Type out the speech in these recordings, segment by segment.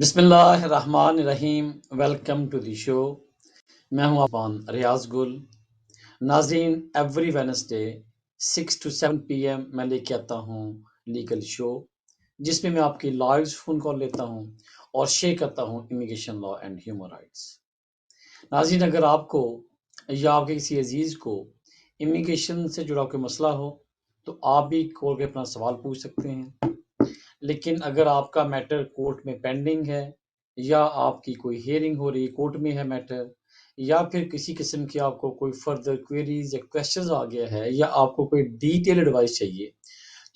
बिस्मिल्लाहिर्रहमानिर्रहीम। Welcome to the show. मैं हूं अबान रियाज गुल। नाज़रीन, एवरी वेडनेसडे 6 to 7 PM मैं लेके आता हूं लीगल शो, जिसमें मैं आपकी लाइव फ़ोन कॉल लेता हूं और शेयर करता हूं immigration law and human rights. नाज़रीन, अगर आपको या आपके किसी अजीज़ को इमिग्रेशन से जुड़ा कोई मसला हो तो आप भी कॉल के अपना सवाल पूछ सकते हैं। लेकिन अगर आपका मैटर कोर्ट में पेंडिंग है या आपकी कोई हियरिंग हो रही है, कोर्ट में है मैटर, या फिर किसी किस्म की आपको कोई फर्दर क्वेरीज या क्वेश्चंस आ गया है या आपको कोई डिटेल एडवाइस चाहिए,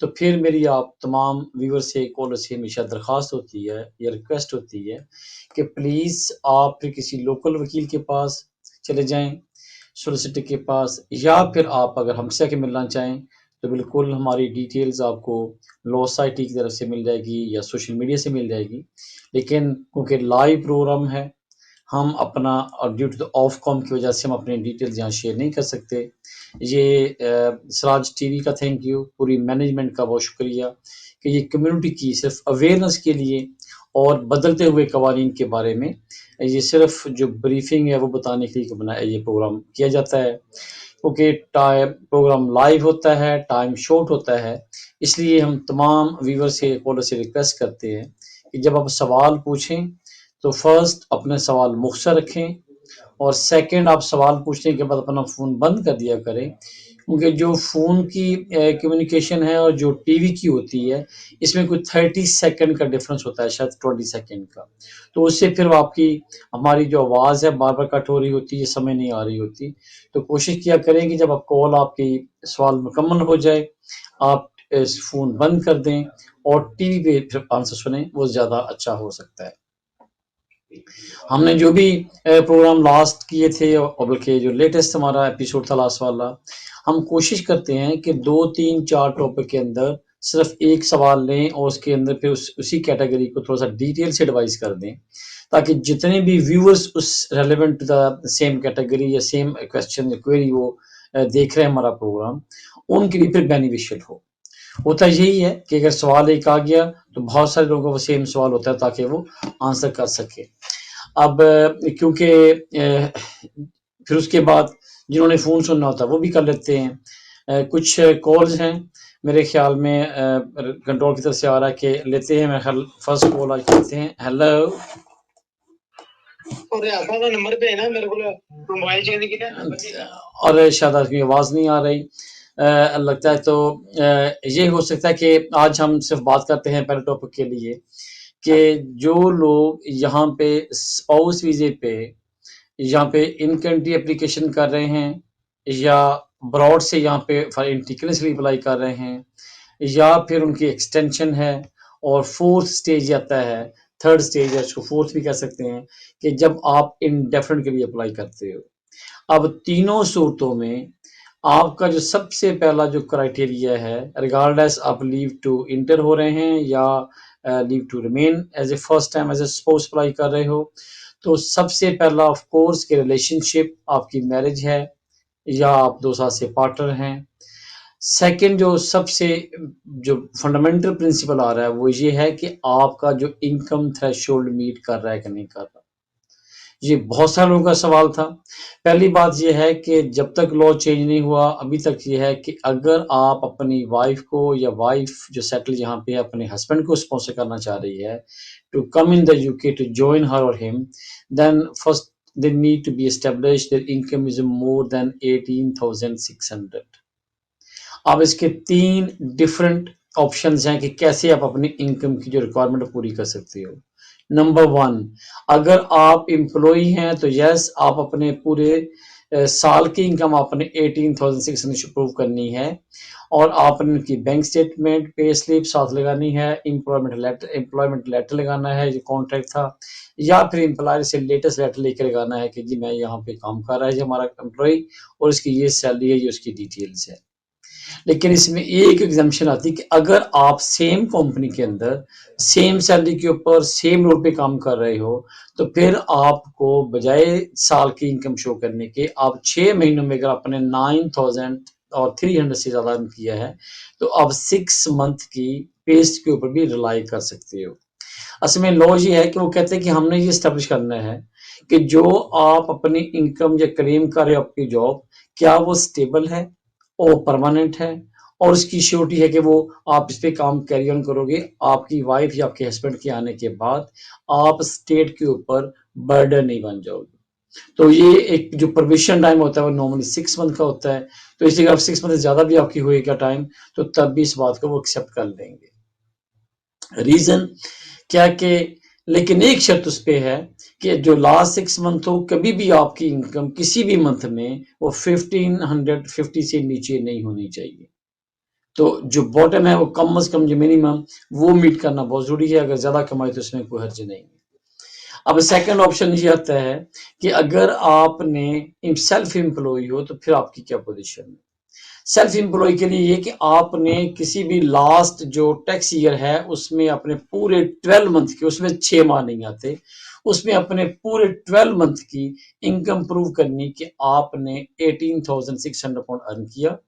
तो फिर मेरी आप तमाम व्यूअर से कॉलर से हमेशा दरख्वास्त होती है या रिक्वेस्ट होती है कि प्लीज़ आप फिर किसी लोकल वकील के पास चले जाएं, सॉलिसिटर के पास, या फिर आप अगर हमसे आके मिलना चाहें तो बिल्कुल हमारी डिटेल्स आपको लॉ सोसाइटी की तरफ से मिल जाएगी या सोशल मीडिया से मिल जाएगी। लेकिन क्योंकि लाइव प्रोग्राम है, हम अपना ड्यू टू द ऑफकॉम की वजह से हम अपनी डिटेल्स यहाँ शेयर नहीं कर सकते। ये सराज टीवी का थैंक यू, पूरी मैनेजमेंट का बहुत शुक्रिया कि ये कम्युनिटी की सिर्फ अवेयरनेस के लिए और बदलते हुए कवानीन के बारे में ये सिर्फ जो ब्रीफिंग है वो बताने के लिए बनाया ये प्रोग्राम किया जाता है। क्योंकि टाइम प्रोग्राम लाइव होता है, टाइम शॉर्ट होता है, इसलिए हम तमाम व्यूअर से कॉलर से रिक्वेस्ट करते हैं कि जब आप सवाल पूछें तो फर्स्ट अपने सवाल मुख्तसर रखें और सेकंड आप सवाल पूछने के बाद अपना फ़ोन बंद कर दिया करें, क्योंकि जो फ़ोन की कम्युनिकेशन है और जो टीवी की होती है, इसमें कोई 30 सेकंड का डिफरेंस होता है, शायद 20 सेकंड का। तो उससे फिर वो आपकी हमारी जो आवाज़ है बार-बार कट हो रही होती है, समझ नहीं आ रही होती। तो कोशिश किया करें कि जब आप कॉल आपकी सवाल मुकम्मल हो जाए, आप फ़ोन बंद कर दें और टीवी पे फिर आंसर सुनें, वो ज़्यादा अच्छा हो सकता है। हमने जो भी प्रोग्राम लास्ट किए थे और बल्कि जो लेटेस्ट हमारा एपिसोड था लास्ट वाला, हम कोशिश करते हैं कि 2, 3, 4 टॉपिक के अंदर सिर्फ एक सवाल लें और उसके अंदर फिर उसी कैटेगरी को थोड़ा सा डिटेल से एडवाइस कर दें, ताकि जितने भी व्यूअर्स उस relevant to the same category या सेम क्वेश्चन या क्वेरी वो देख रहे हैं हमारा प्रोग्राम, उनके लिए फिर बेनिफिशियल हो। होता यही है कि अगर सवाल एक आ गया तो बहुत सारे लोगों को सेम सवाल होता है ताकि वो आंसर कर सके। अब क्योंकि फिर उसके बाद जिन्होंने फ़ोन सुनना होता है वो भी कर लेते हैं। कुछ कॉल्स हैं मेरे ख्याल में कंट्रोल की तरफ से आ रहा है कि लेते हैं। मेरे ख्याल फर्स्ट कॉल आज लेते हैं। हेलो। नंबर पे है ना, मेरे को मोबाइल चेंज किया और शायद आपकी आवाज़ नहीं आ रही लगता है। तो ये हो सकता है कि आज हम सिर्फ बात करते हैं पहले टॉपिक के लिए कि जो लोग यहाँ पे स्पाउस वीज़े पे यहाँ पे इन कंट्री एप्लीकेशन कर रहे हैं या ब्रॉड से यहाँ पे फॉर इंटीग्रेशन अप्लाई कर रहे हैं या फिर उनकी एक्सटेंशन है और फोर्थ स्टेज आता है, थर्ड स्टेज है, इसको फोर्थ भी कह सकते हैं, कि जब आप इंडेफिनिट के लिए अप्लाई करते हो। अब तीनों सूरतों में आपका जो सबसे पहला जो क्राइटेरिया है, रिगार्डलेस आप लीव टू इंटर हो रहे हैं या leave to remain as a first time as a spouse apply कर रहे हो, तो सबसे पहला ऑफ कोर्स कि रिलेशनशिप आपकी मैरिज है या आप 2 साल से पार्टनर हैं। सेकंड जो सबसे जो फंडामेंटल प्रिंसिपल आ रहा है वो ये है कि आपका जो इनकम थ्रेशोल्ड मीट कर रहा है कि नहीं कर रहा। ये बहुत सारे लोगों का सवाल था। पहली बात ये है कि जब तक लॉ चेंज नहीं हुआ अभी तक ये है कि अगर आप अपनी वाइफ को या वाइफ जो सेटल यहाँ पे अपने हस्बैंड को स्पॉन्सर करना चाह रही है to come in the UK to join her और him, then first they need to be established their income is more than 18,600। अब इसके 3 डिफरेंट ऑप्शंस हैं कि कैसे आप अपनी इनकम की जो रिक्वायरमेंट पूरी कर सकते हो। नंबर 1, अगर आप एम्प्लॉई हैं तो यस आप अपने पूरे साल की इनकम आपने 18,600 प्रूव करनी है और आपने उनकी बैंक स्टेटमेंट, पे स्लिप साथ लगानी है, एम्प्लॉयमेंट लेटर लगाना है जो कॉन्ट्रैक्ट था, या फिर एम्प्लॉयर से लेटेस्ट लेटर लेकर लगाना है कि जी मैं यहाँ पे काम कर रहा है, ये हमारा एम्प्लॉय और इसकी ये सैलरी है, ये उसकी डिटेल्स है। लेकिन इसमें एक एग्जाम्पशन आती है कि अगर आप सेम कंपनी के अंदर सेम सैलरी के ऊपर सेम रोल पे काम कर रहे हो तो फिर आपको बजाय साल की इनकम शो करने के आप 6 महीनों में अगर आपने 9,300 से ज़्यादा अर्न किया है तो आप 6 मंथ की पेस्ट के ऊपर भी रिलाई कर सकते हो। असल में लॉ ये है कि वो कहते हैं कि हमने ये एस्टेब्लिश करना है कि जो आप अपनी इनकम या क्लेम कर रहे हो आपकी जॉब, क्या वो स्टेबल है और परमानेंट है, और उसकी श्योरिटी है कि वो आप इस पे काम कैरी ऑन करोगे आपकी वाइफ या आपके हस्बैंड के आने के बाद, आप स्टेट के ऊपर बर्डन नहीं बन जाओगे। तो ये एक जो प्रोविशन टाइम होता है वो नॉर्मली 6 मंथ का होता है, तो इसलिए अगर 6 मंथ से ज़्यादा भी आपकी होएगा टाइम, तो तब भी इस बात को वो एक्सेप्ट कर लेंगे। रीज़न क्या कि लेकिन एक शर्त उस पे है कि जो लास्ट 6 मंथ हो, कभी भी आपकी इनकम किसी भी मंथ में वो 1550 से नीचे नहीं होनी चाहिए। तो जो बॉटम है वो कम से कम जो मिनिमम वो मीट करना बहुत ज़रूरी है। अगर ज़्यादा कमाई तो इसमें कोई हर्ज नहीं है। अब सेकंड ऑप्शन ये आता है कि अगर आपने सेल्फ एम्प्लॉय हो तो फिर आपकी क्या पोजीशन है। सेल्फ एम्प्लॉय के लिए ये कि आपने किसी भी लास्ट जो टैक्स ईयर है उसमें अपने पूरे 12 मंथ के, उसमें 6 माह नहीं आते, उसमें अपने पूरे 12 मंथ की इनकम प्रूव करनी कि आपने 18,600 पाउंड अर्न किया।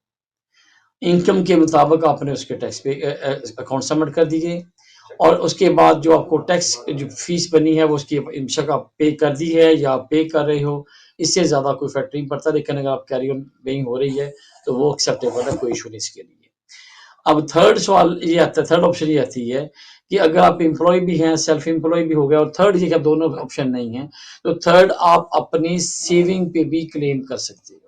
इनकम के मुताबिक आपने उसके टैक्स पे अकाउंट सबमिट कर दिए, और उसके बाद जो आपको टैक्स जो फीस बनी है वो उसकी बेशक आप पे कर दी है या आप पे कर रहे हो, इससे ज़्यादा कोई फैक्ट नहीं पड़ता। लेकिन अगर आप कैरी ऑन पेइंग हो रही है तो वो एक्सेप्टेबल है, कोई इशू नहीं इसके लिए। अब थर्ड सवाल ये आता है, थर्ड ऑप्शन ये आती है कि अगर आप एम्प्लॉय भी हैं, सेल्फ एम्प्लॉय भी हो गया, और थर्ड ये क्या दोनों ऑप्शन नहीं है, तो थर्ड आप अपनी सेविंग पे भी क्लेम कर सकते हो।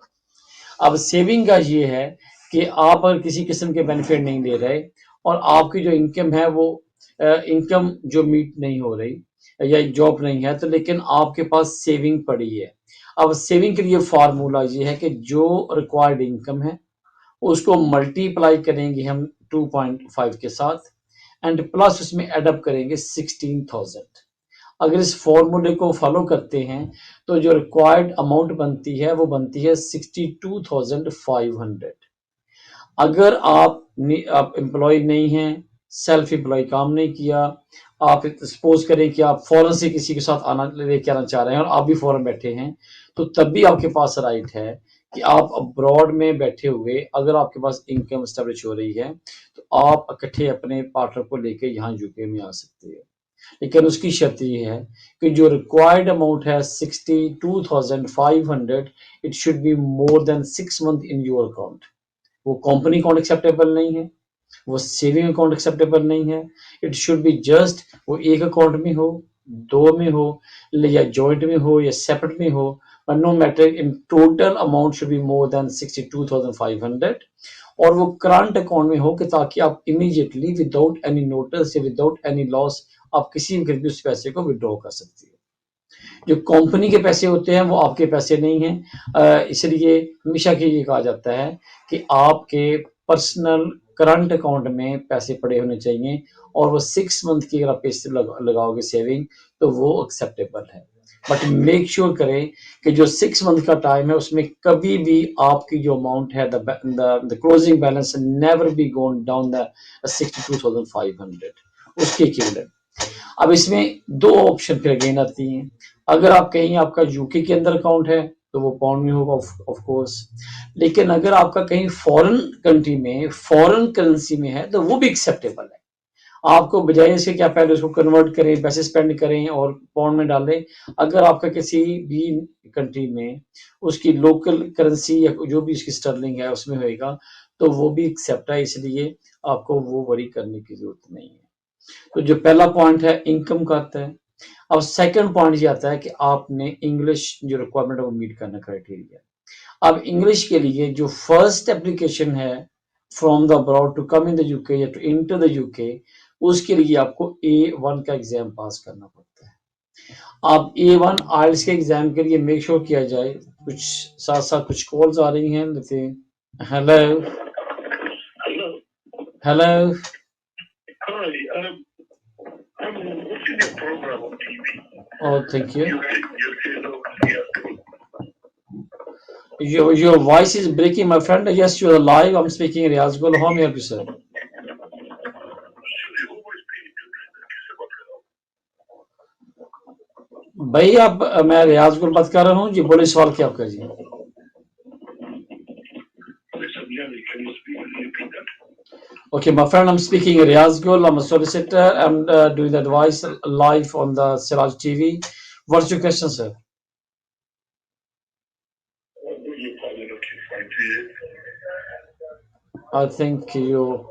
अब सेविंग का ये है कि आप अगर किसी किस्म के बेनिफिट नहीं ले रहे और आपकी जो इनकम है वो इनकम जो मीट नहीं हो रही या जॉब नहीं है, तो लेकिन आपके पास सेविंग पड़ी है। अब सेविंग के लिए फार्मूला ये है कि जो रिक्वायर्ड इनकम है उसको मल्टीप्लाई करेंगे हम 2.5 के साथ, एंड प्लस उसमें एडअप करेंगे 16,000। अगर इस फॉर्मूले को फॉलो करते हैं तो जो रिक्वायर्ड अमाउंट बनती है वो बनती है 62,500। अगर आप एम्प्लॉय नहीं हैं, सेल्फ एम्प्लॉय काम नहीं किया, आप सपोज करें कि आप फॉरेन से किसी के साथ आना लेके आना चाह रहे हैं और आप भी फॉरेन बैठे हैं, तो तब भी आपके पास राइट है कि आप अब्रॉड में बैठे हुए अगर आपके पास इनकम स्टैब्लिश हो रही है तो आप इकट्ठे अपने पार्टनर को लेके यहाँ यूके में आ सकते हैं। लेकिन उसकी शर्त ये है कि जो रिक्वायर्ड अमाउंट है 62,500, it should be more than 6 month in your account. वो कंपनी अकाउंट एक्सेप्टेबल नहीं है, वो सेविंग अकाउंट एक्सेप्टेबल नहीं है। इट शुड बी जस्ट वो एक अकाउंट में हो, दो में हो, या जॉइंट में हो या सेपरेट में हो, but no matter in total amount should be more than 62,500, और वो करंट अकाउंट में हो कि ताकि आप इमीडिएटली विदाउट एनी नोटिस या विदाउट एनी लॉस आप किसी भी उस पैसे को विड्रॉ कर सकते हो। जो कंपनी के पैसे होते हैं वो आपके पैसे नहीं हैं, इसलिए हमेशा के ये कहा जाता है कि आपके पर्सनल करंट अकाउंट में पैसे पड़े होने चाहिए, और वो 6 मंथ की अगर आप पैसे लगाओगे सेविंग तो वो एक्सेप्टेबल है। बट मेक श्योर करें कि जो 6 मंथ का टाइम है उसमें कभी भी आपकी जो अमाउंट है the closing balance never be gone down the 62,500 उसके इक्विवेलेंट। अब इसमें दो ऑप्शन फिर अगेन आती हैं। अगर आप कहीं आपका यूके के अंदर अकाउंट है तो वो पाउंड में होगा ऑफ कोर्स, लेकिन अगर आपका कहीं फॉरेन कंट्री में फॉरेन करेंसी में है तो वो भी एक्सेप्टेबल है। आपको बजाय इसके क्या पहले उसको कन्वर्ट करें, पैसे स्पेंड करें और पाउंड में डालें। अगर आपका किसी भी कंट्री में उसकी लोकल करेंसी या जो भी उसकी स्टर्लिंग है उसमें होएगा तो वो भी एक्सेप्ट है, इसलिए आपको वो वरी करने की जरूरत नहीं है। तो जो पहला पॉइंट है इनकम का आता है। अब सेकंड पॉइंट ये आता है कि आपने इंग्लिश जो रिक्वायरमेंट है वो मीट करना क्राइटेरिया। अब इंग्लिश के लिए जो फर्स्ट एप्लीकेशन है from the abroad to come in the UK या टू इंटर द यूके, उसके लिए आपको A1 का एग्जाम पास करना पड़ता है। अब A1 आइल्स के एग्जाम के लिए मेक श्योर किया जाए। कुछ साथ साथ कुछ कॉल्स आ रही हैं, लेते हैं। Hello hello. Hi, I'm watching your program on TV. Oh, thank you. Your Your voice is breaking, my friend. Yes, you are live. I'm speaking Riaz Gul. How may I help you, sir? भाई आप मैं रियाज गुल बात कर रहा हूँ जी, बोले सवाल क्या आपका जी? Okay, my friend, I'm speaking Riaz Gul. I'm a solicitor. I'm doing the advice live on the Siraj TV. What's your question, sir? You call it okay, fine to you. I think your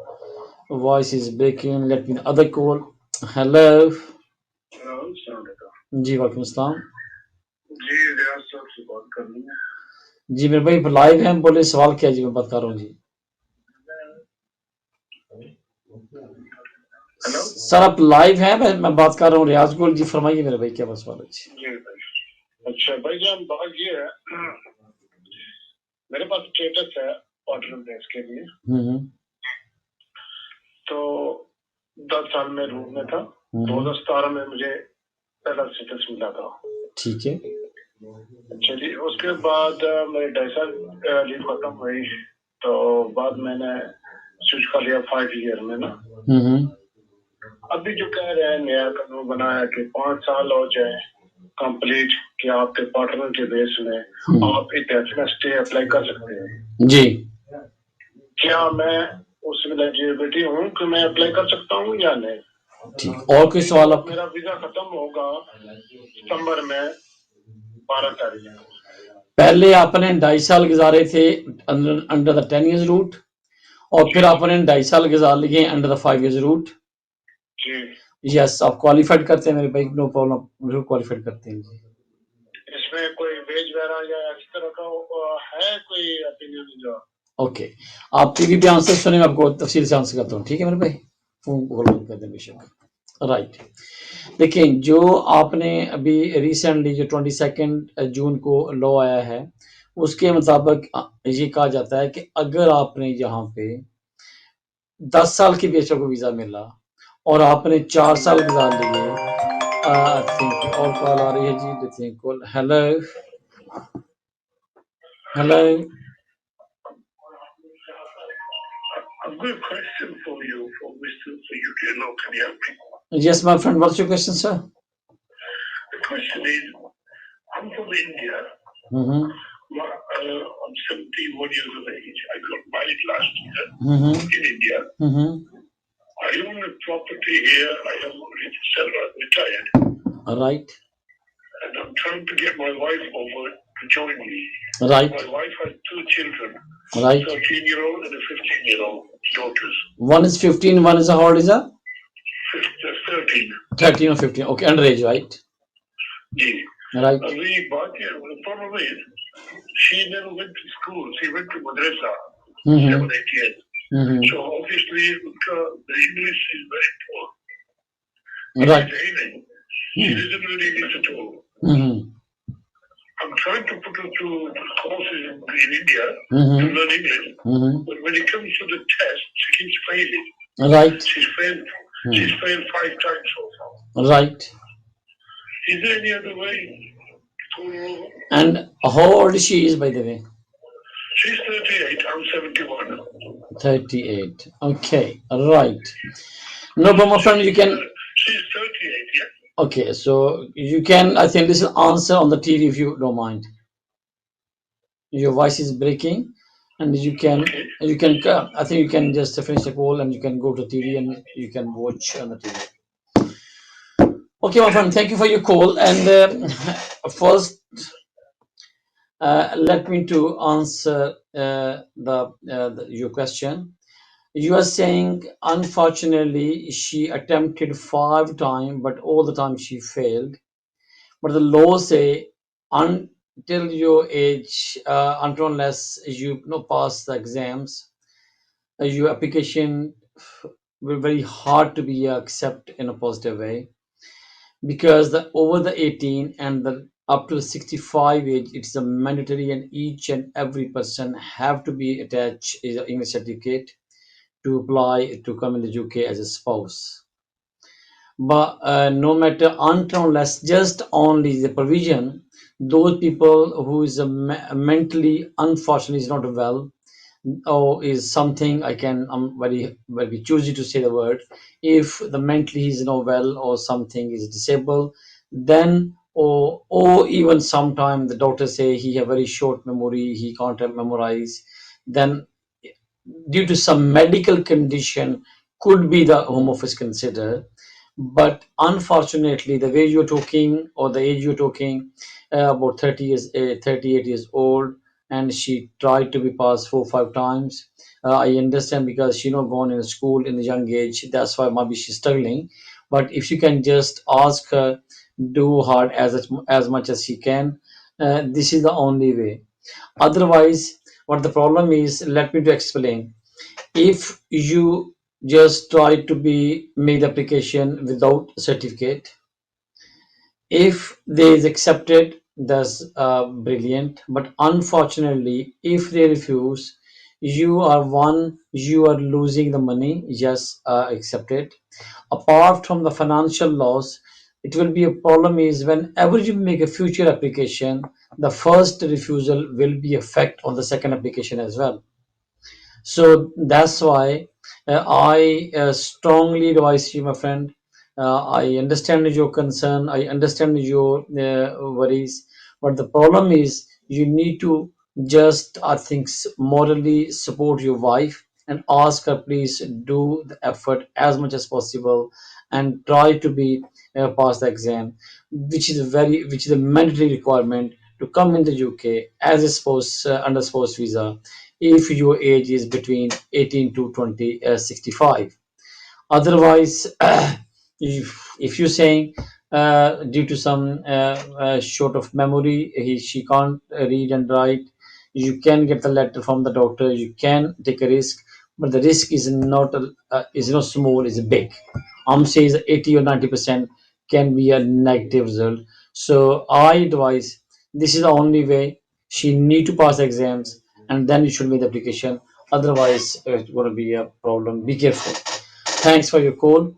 voice is breaking. Let me other call. Hello. जी वालेकुम अस्सलाम जी रियाज साहब से बात कर रही हैं जी मेरे भाई लाइव हैं बोले सवाल क्या है जी मैं बात कर रहा हूँ जी हेलो सर आप लाइव हैं मैं बात कर रहा हूँ रियाज गुल जी फरमाइए मेरे भाई क्या बस सवाल है जी जी अच्छा भाईजान बात ये है मेरे पास स्टेटस है ऑर्डर बेस के लिए तो 10 साल में रूम में था 2017 में मुझे पहला स्टेटस मिला था ठीक है चलिए उसके बाद मेरी 2.5 साल लीव खत्म हुई तो बाद मैंने स्विच कर लिया 5 ईयर में ना अभी जो कह रहे हैं नया कानून बनाया कि 5 साल हो जाए कंप्लीट कि आपके पार्टनर के बेस में आप इंडेफिनिट स्टे अप्लाई कर सकते हैं जी क्या मैं उसमें एलिजिबिलिटी हूँ कि मैं अप्लाई कर सकता हूँ या नहीं ठीक और कोई सवाल आप मेरा वीजा खत्म होगा सितंबर में 12 तारीख पहले आपने 2.5 साल गुजारे थे अंडर द 10 इयर्स रूट और फिर आपने 2.5 साल गुजार लिए under the 5 years route yes आप क्वालिफाइड करते हैं मेरे भाई नो प्रॉब्लम जरूर क्वालिफाइड करते हैं जी इसमें कोई वेज वगैरह या इस तरह का है कोई ओपिनियन जो ओके आप टीवी पे आंसर सुने मैं आपको तफसील से आंसर करता हूँ ठीक है मेरे भाई फोन कॉल कर दें बेशक राइट देखिए जो आपने अभी रिसेंटली जो 22 जून को लॉ आया है उसके मुताबिक ये कहा जाता है कि अगर आपने यहाँ पे 10 साल की बेशक को वीज़ा मिला और आपने 4 साल गुजार लिए आई थिंक और कॉल आ रही है जी लेते हैं call hello hello I've got a question for you, for UK law. Can you help me? Yes, my friend. What's your question, sir? The question is, I'm from India. I'm 71 years of age. I got married last year in India. I own a property here. I am retired. Right. And I'm trying to get my wife over to join me. Right. My wife has 2 children. Right. 13-year-old and a 15-year-old daughters. One is 15, one is how old is that? 13. 13 or 15. Okay, underage, right? Yeah. Right. The problem is, she never went to school. She went to madrasa, 7-8 years. So obviously, the English is very poor. Right. She doesn't really English at all. I'm trying to put her through courses in India to learn English. But when it comes to the test, she keeps failing. Right. She's failed 5 times so far. Right. Is there any other way to... And how old she is, by the way? She's 38. I'm 71. 38. Okay. Right. No, but my friend, you can... She's 38, yeah. Okay, so you can, I think this will answer on the TV if you don't mind. Your voice is breaking and you can, I think you can just finish the call and you can go to TV and you can watch on the TV. Okay, my friend, thank you for your call. And first, let me to answer your question. You are saying, unfortunately, she attempted 5 times, but all the time she failed. But the law say until your age, until unless you pass the exams, your application will very hard to be accepted in a positive way because the over the 18 and the up to 65 age, it's a mandatory and each and every person have to be attached is an English certificate to apply to come in the UK as a spouse. But no matter until unless just only the provision, those people who is mentally unfortunately is not well or is something I'm very choosy to say the word, if the mentally is not well or something is disabled, then or even sometime the doctor say he have very short memory, he can't memorize, then due to some medical condition, could be the home office considered. But unfortunately, the way you're talking or the age you're talking, about 30 years, 38 years old, and she tried to be passed 4 5 times. I understand because she not gone in school in a young age. That's why maybe she's struggling. But if you can just ask her, do hard as much as she can. This is the only way. Otherwise, what the problem is, let me to explain. If you just try to be make the application without certificate, if they is accepted, that's brilliant. But unfortunately, if they refuse, you are losing the money. Yes, accept it. Apart from the financial loss, it will be a problem is whenever you make a future application, the first refusal will be effect on the second application as well. So that's why I strongly advise you, my friend. I understand your concern. I understand your worries. But the problem is, you need to just, I think, morally support your wife and ask her, please do the effort as much as possible and try to be pass the exam, which is a mandatory requirement to come in the UK as a spouse under spouse visa if your age is between 18 to 65. Otherwise, if you're saying due to some short of memory, she can't read and write, you can get the letter from the doctor, you can take a risk, but the risk is not small, is big. I'm saying 80 or 90% can be a negative result. So I advise, this is the only way. She need to pass the exams and then you should make the application. Otherwise, it's going to be a problem. Be careful. Thanks for your call.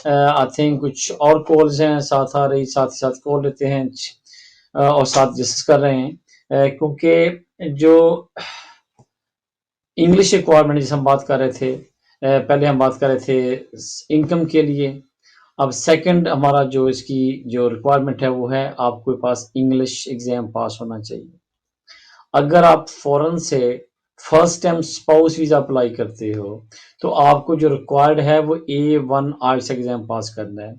I think कुछ और calls हैं साथ आ रही, साथ ही साथ call लेते हैं और साथ डिस्कस कर रहे हैं, क्योंकि जो इंग्लिश रिक्वायरमेंट जिस हम बात कर रहे थे, पहले हम बात कर रहे थे इनकम के लिए। अब सेकंड हमारा जो इसकी जो रिक्वायरमेंट है वो है आपके पास इंग्लिश एग्जाम पास होना चाहिए। अगर आप फॉरेन से first time spouse visa apply करते हो तो आपको जो रिक्वायर्ड है वो A1 आइल्स एग्जाम पास करना है,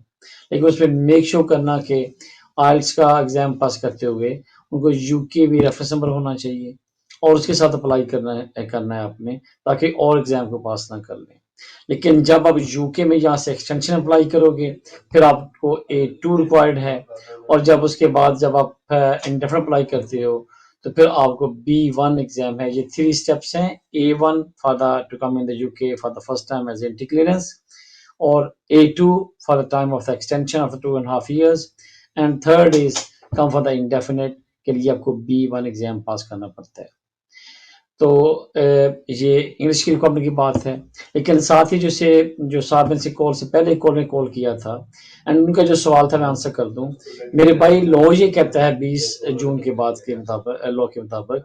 लेकिन उसमें मेक श्योर करना कि आइल्स का एग्जाम पास करते हुए उनको यूके भी रेफरेंस नंबर होना चाहिए और उसके साथ अप्लाई करना है आपने, ताकि और एग्जाम को पास ना कर लें। लेकिन जब आप यूके में यहाँ से एक्सटेंशन अप्लाई करोगे फिर आपको A2 रिक्वायर्ड है, और जब उसके बाद जब आप इंडेफिनिट अप्लाई करते हो तो फिर आपको B1 एग्जाम है। ये 3 स्टेप्स हैं। A1 for the to come in the UK for the first time as entry clearance, और A2 for the time of the extension of 2.5 years, and third is come for the indefinite के लिए आपको B1 exam पास करना पड़ता है। तो ये English की रिक्वायरमेंट की बात है। लेकिन साथ ही जो साहब ने कॉल से पहले कॉल में कॉल किया था, एंड उनका जो सवाल था मैं आंसर कर दूं। मेरे भाई, लॉ ये कहता है 20 जून के बाद के मुताबिक, लॉ के मुताबिक,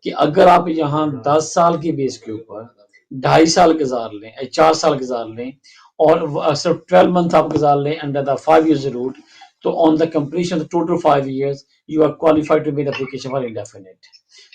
कि अगर आप यहाँ 10 साल की बेस के ऊपर 2.5 साल गुजार लें, 4 साल गुजार लें और सिर्फ 12 मंथ आप गुजार लें अंडर द 5 years रूट, तो on the completion of total 5 years you are qualified to make application for indefinite.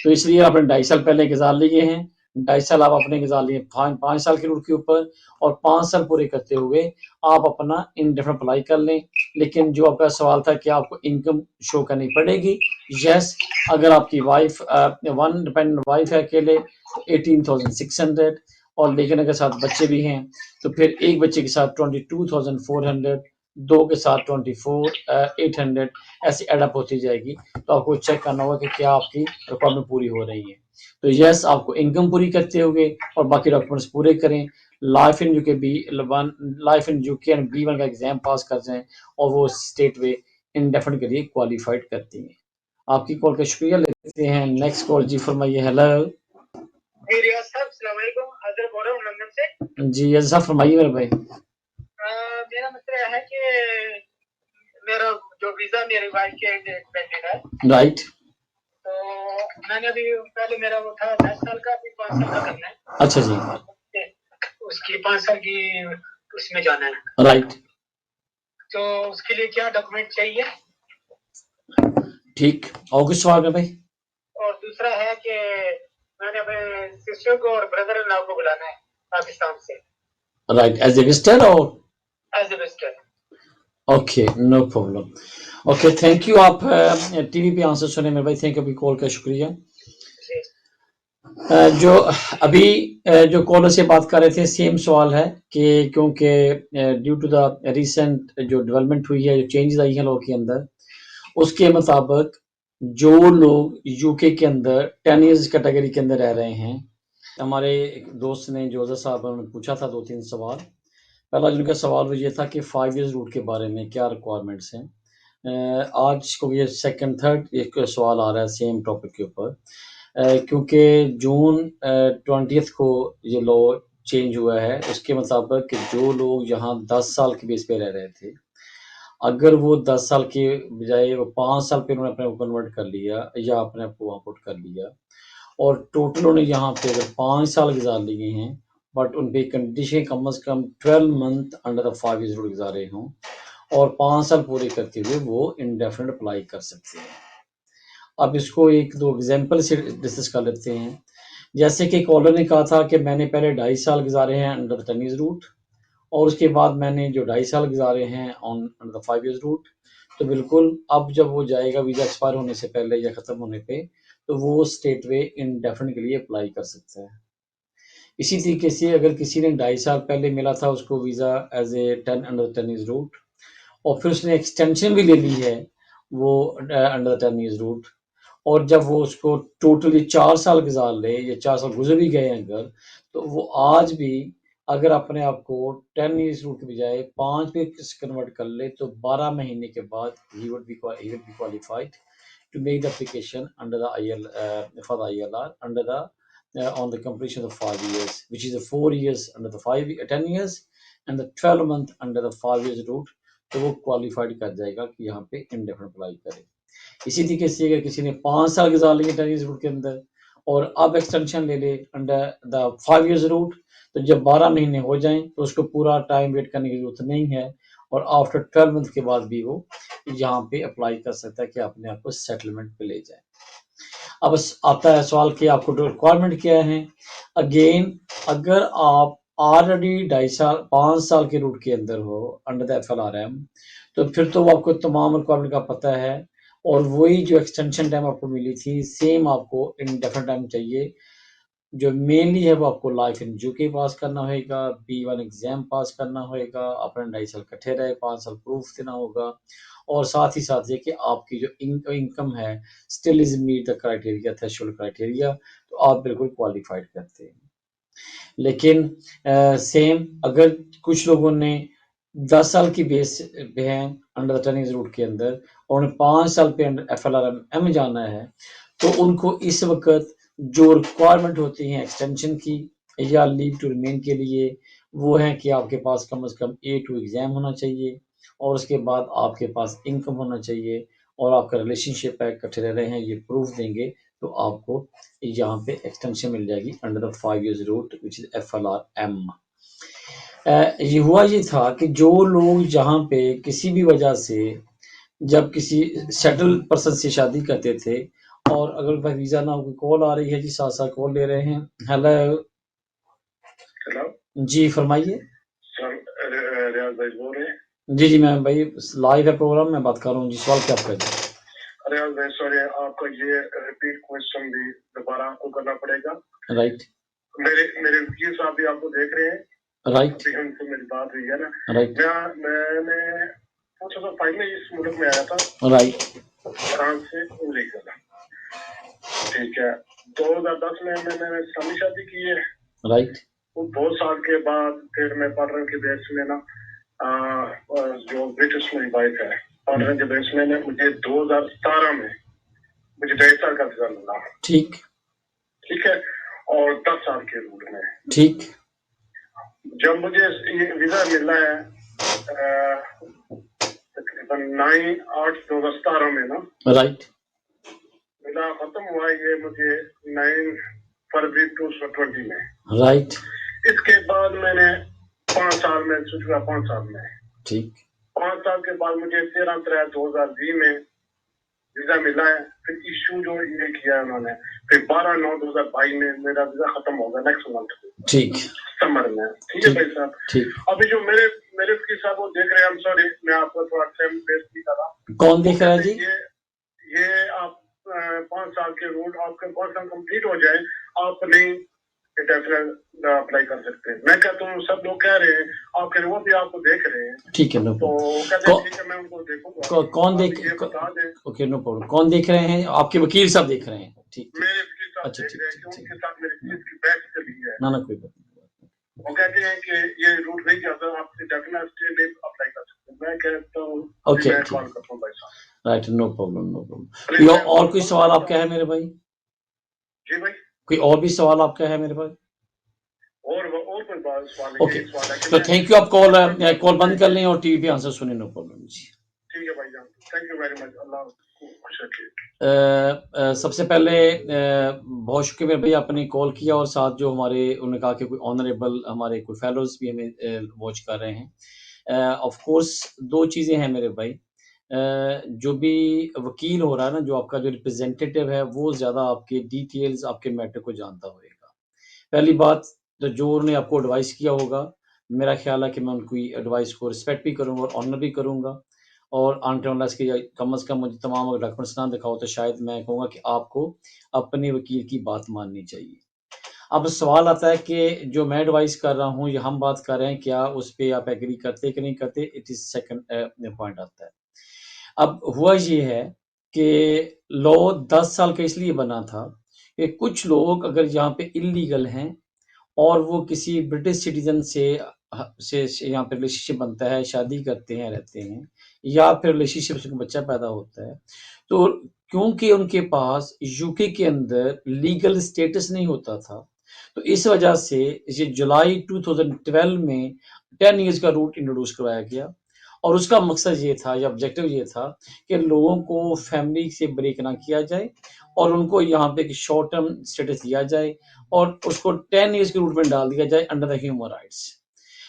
तो इसलिए आपने 2.5 साल पहले गुजार लिए हैं, 2.5 साल आप अपने गुजार लिए 5 साल के रूट के ऊपर, और 5 साल पूरे करते हुए आप अपना इंडेफिनिट अप्लाई कर लें। लेकिन जो आपका सवाल था कि आपको इनकम शो करनी पड़ेगी, यस, अगर आपकी वाइफ वन डिपेंडेंट वाइफ है अकेले तो 18,600, और लेकिन अगर साथ बच्चे भी हैं तो फिर एक बच्चे के साथ 22,400, दो के साथ 24,800, ऐसी एडअप होती जाएगी। तो आपको चेक करना होगा कि क्या आपकी रिक्वायरमेंट पूरी हो रही है। तो यस, आपको इनकम पूरी करते हुए और बाकी डॉक्यूमेंट्स पूरे करें, life in UK and B1 का एग्जाम पास कर जाएं और वो स्टेट वे इंडेफिनिट के लिए क्वालिफाइड करती हैं। आपकी कॉल का शुक्रिया, लेते हैं नेक्स्ट कॉल। जी फरमाइए। हेलो रियाज साहब, अस्सलाम वालेकुम। हाजिर बोल रहा हूँ लंदन से। जी यस साहब, फरमाइए मेरे भाई। मेरा मसला यह है कि मेरा जो वीजा मेरी वाइफ के पेंडेड है, राइट। तो मैंने अभी पहले मेरा वो था 10 साल का, अभी 5 साल का करना है। अच्छा जी। उसकी 5 साल की उसमें जाना है, राइट। तो उसके लिए क्या डॉक्यूमेंट चाहिए? ठीक, और कुछ सवाल है भाई? और दूसरा है कि मैंने अपने सिस्टर को और ब्रदर इन लॉ को बुलाना है पाकिस्तान से, राइट, एज ए विजिटर और as a visitor. Okay, no problem. Okay, thank you. आप टीवी पे आंसर सुने मेरे भाई, थैंक यू, अभी कॉल का शुक्रिया। जो अभी जो कॉलर से बात कर रहे थे, सेम सवाल है कि क्योंकि ड्यू टू द रिसेंट जो डेवलपमेंट हुई है, जो चेंजेस आई हैं लोगों के अंदर, उसके मुताबिक जो लोग यूके के अंदर 10 इयर्स कैटेगरी के अंदर रह रहे हैं, हमारे एक दोस्त ने जोजा साहब ने पूछा था 2-3 सवाल। पहला जिनका सवाल वो ये था कि 5 इयर्स रूट के बारे में क्या रिक्वायरमेंट्स हैं। आज को ये सेकंड थर्ड एक सवाल आ रहा है सेम टॉपिक के ऊपर, क्योंकि जून 20th को ये लॉ चेंज हुआ है। उसके मुताबिक कि जो लोग यहाँ 10 साल के बेस पे रह रहे थे, अगर वो 10 साल के बजाय वो 5 साल पे उन्होंने अपने को कन्वर्ट कर लिया या अपने आप को वहाँ पुट कर लिया, और टोटल उन्होंने यहाँ पे अगर 5 साल गुजार लिए हैं, बट उन पे कंडीशन कम से कम 12 month under the 5 years rule गुजारे हों और 5 साल पूरे करते हुए वो इंडेफिनिट अप्लाई कर सकते हैं। अब इसको एक दो एग्जांपल से डिस्कस कर लेते हैं। जैसे कि कॉलर ने कहा था कि मैंने पहले 2.5 साल गुजारे हैं अंडर द 10 इयर्स रूट, और उसके बाद मैंने जो 2.5 साल गुजारे हैं on under the 5 years route. तो बिल्कुल अब जब वो जाएगा वीज़ा एक्सपायर होने से पहले या ख़त्म होने पे, तो वो स्टेट वे इंडेफिनिट के लिए अप्लाई कर सकता है। इसी तरीके से अगर किसी ने 2.5 साल पहले मिला था उसको visa as a 10 under 10 years route, और फिर उसने एक्सटेंशन भी ले ली है वो अंडर 10 इयर्स रूट, और जब वो उसको टोटली 4 साल गुजार ले या 4 साल गुजर भी गए अगर, तो वो आज भी अगर अपने आप को 10 इयर्स रूट के बजाय 5 पे कन्वर्ट कर ले, तो 12 महीने के बाद he would be qualified to make the application under the for the ILR under the on the completion of 5 years, which is the 4 years under the 10 years and the 12 month under the 5 years route, तो वो qualified कर जाएगा कि यहाँ पे indefinite apply करे। इसी तरीके से अगर किसी ने 5 साल गुजार लिए 10 इयर्स रूट के अंदर और अब एक्सटेंशन ले ले अंडर द 5 इयर्स रूट, तो जब 12 महीने हो जाएं तो उसको पूरा टाइम वेट करने की जरूरत नहीं है, और आफ्टर 12 मंथ के बाद भी वो यहाँ पे अप्लाई कर सकता है कि अपने आप को सेटलमेंट पे ले जाए। अब आता है सवाल कि आपको रिक्वायरमेंट क्या है। अगेन, अगर आप ऑलरेडी 2.5 साल 5 साल के रूट के अंदर हो अंडर द FLRM, तो फिर तो आपको तमाम रिक्वायरमेंट का पता है, और वही जो एक्सटेंशन टाइम आपको मिली थी सेम आपको इंडेफिनिट टाइम चाहिए। जो मेनली है वो आपको लाइफ इन यूके पास करना होगा, B1 एग्जाम पास करना होगा, अपने 2.5 साल इकट्ठे रहे, 5 साल प्रूफ देना होगा, और साथ ही साथ ये कि आपकी जो इनकम है still is meet the criteria, threshold criteria, तो आप बिल्कुल क्वालिफाइड करते हैं। लेकिन सेम अगर कुछ लोगों ने 10 साल की बेस पे हैं अंडर द 10 इयर्स रूट के अंदर और उन्हें 5 साल पे FLRM जाना है, तो उनको इस वक्त जो रिक्वायरमेंट होती है एक्सटेंशन की या लीव टू रिमेन के लिए, वो है कि आपके पास कम से कम A2 एग्जाम होना चाहिए, और उसके बाद आपके पास इनकम होना चाहिए, और आपका रिलेशनशिप है, इकट्ठे रह रहे हैं, ये प्रूफ देंगे, तो आपको यहाँ पे एक्सटेंशन मिल जाएगी under the 5 years route which is FLRM। ये हुआ ये था कि जो लोग यहाँ पे किसी भी वजह से जब किसी सेटल पर्सन से शादी करते थे, और अगर भाई वीजा ना हो, कॉल आ रही है जी, साथ साथ कॉल ले रहे हैं। हेलो हेलो जी, फरमाइए। सर, रियाज भाई बोल रहे हैं? जी मैं भाई लाइव है प्रोग्राम, मैं बात कर रहा हूँ जी, सवाल क्या आपका जी? रियाज भाई सॉरी, आपका ये रिपीट क्वेश्चन भी दोबारा आपको करना पड़ेगा। राइट, मेरे वकील साहब भी आपको देख रहे हैं। राइट, अभी हमसे मेरी बात हुई है ना। राइट, मैंने 2005 में इस मुल्क में आया था, राइट, फ्रांस से इलीगल। ठीक है, 2010 में मैंने इस्लामी शादी की है। राइट, वो बहुत साल के बाद फिर मैं पार्टनर के बेस में ना जो ब्रिटिश मेरी वाइफ है, पार्टनर के बेस में मुझे 2017 में मुझे 2.5 साल का वीजा मिला। ठीक, ठीक है, और 10 साल के रूट में। ठीक, जब मुझे ये वीजा मिला है तकरीबन 9/8/2017 में ना, राइट, मिला खत्म हुआ ये मुझे 9 फरवरी 2020 में। राइट, इसके बाद मैंने 5 साल में स्विच हुआ, 5 साल में। ठीक, 5 साल के बाद मुझे 13/3/2020 में वीजा मिला है। फिर इशू जो ये किया है उन्होंने, फिर 12/9/2022 में मेरा वीजा खत्म होगा नेक्स्ट मंथ को, ठीक सितंबर में। ठीक है भाई साहब। ठीक। अभी जो मेरे मेरे वकील साहब वो देख रहे हैं, सॉरी मैं आपको थोड़ा टाइम वेस्ट नहीं कर रहा। कौन देख रहा है जी? ये आप 5 साल के रूल आपके 5 साल कंप्लीट हो जाए, आप नहीं अप्लाई कर सकते हैं। मैं कहता हूँ सब लोग कह रहे हैं, आप कह रहे वो भी आपको देख रहे हैं। ठीक है, नो तो कहते हैं ठीक है मैं उनको देखूंगा। कौन देख, ये बता दें। Okay no problem. कौन देख रहे हैं? आपके वकील साहब देख रहे हैं? ठीक, मेरे वकील साहब अच्छा, देख रहे हैं कि ठीक, उनके साथ मेरी केस की बहस चली है। ना कोई बात नहीं। वो कहते हैं कि ये रूल नहीं जाता, आप डेफिनेट स्टे नहीं अप्लाई कर सकते। मैं कहता हूँ ओके, मैं कॉल करता हूँ भाई साहब। Right, no problem. और कोई सवाल आपका है मेरे भाई? जी भाई, कोई और भी सवाल आपका है मेरे भाई? और कोई बात सवाल ओके, तो थैंक यू। आप कॉल बंद कर लें और टीवी पे आंसर सुने, नो प्रॉब्लम जी। ठीक है भाई जान, थैंक यू वेरी मच। अल्लाह को खुश रखे। सबसे पहले बहुत शुक्रिया मेरे भाई, आपने कॉल किया और साथ जो हमारे उन्होंने कहा कि कोई ऑनरेबल हमारे कोई फेलोज भी हमें वॉच कर रहे हैं। ऑफ कोर्स 2 चीज़ें हैं मेरे भाई। जो भी वकील हो रहा है ना, जो आपका जो रिप्रेजेंटेटिव है, वो ज़्यादा आपके डिटेल्स, आपके मैटर को जानता होएगा। पहली बात, तो जो उन्होंने आपको एडवाइस किया होगा, मेरा ख्याल है कि मैं उनकी एडवाइस को रिस्पेक्ट भी करूँगा और ऑनर भी करूँगा। और अनटिल कि कम से कम मुझे तमाम अगर डॉक्यूमेंट्स ना दिखाओ तो शायद मैं कहूँगा कि आपको अपने वकील की बात माननी चाहिए। अब सवाल आता है कि जो मैं एडवाइस कर रहा हूँ या हम बात कर रहे हैं, क्या उस पे आप एग्री करते कि नहीं करते? इट इज़ सेकंड पॉइंट आता है। अब हुआ ये है कि लॉ 10 साल का इसलिए बना था कि कुछ लोग अगर यहाँ पे इल्लीगल हैं और वो किसी ब्रिटिश सिटीज़न से यहाँ पे रिलेशनशिप बनता है, शादी करते हैं, रहते हैं, या फिर रिलेशनशिप से बच्चा पैदा होता है, तो क्योंकि उनके पास यूके के अंदर लीगल स्टेटस नहीं होता था, तो इस वजह से ये जुलाई 2012 में 10 इयर्स का रूट इंट्रोड्यूस करवाया गया। और उसका मकसद ये था या ऑब्जेक्टिव ये था कि लोगों को फैमिली से ब्रेक ना किया जाए और उनको यहाँ पे एक शॉर्ट टर्म स्टेटस दिया जाए और उसको 10 इयर्स के रूट में डाल दिया जाए अंडर द ह्यूमन राइट्स।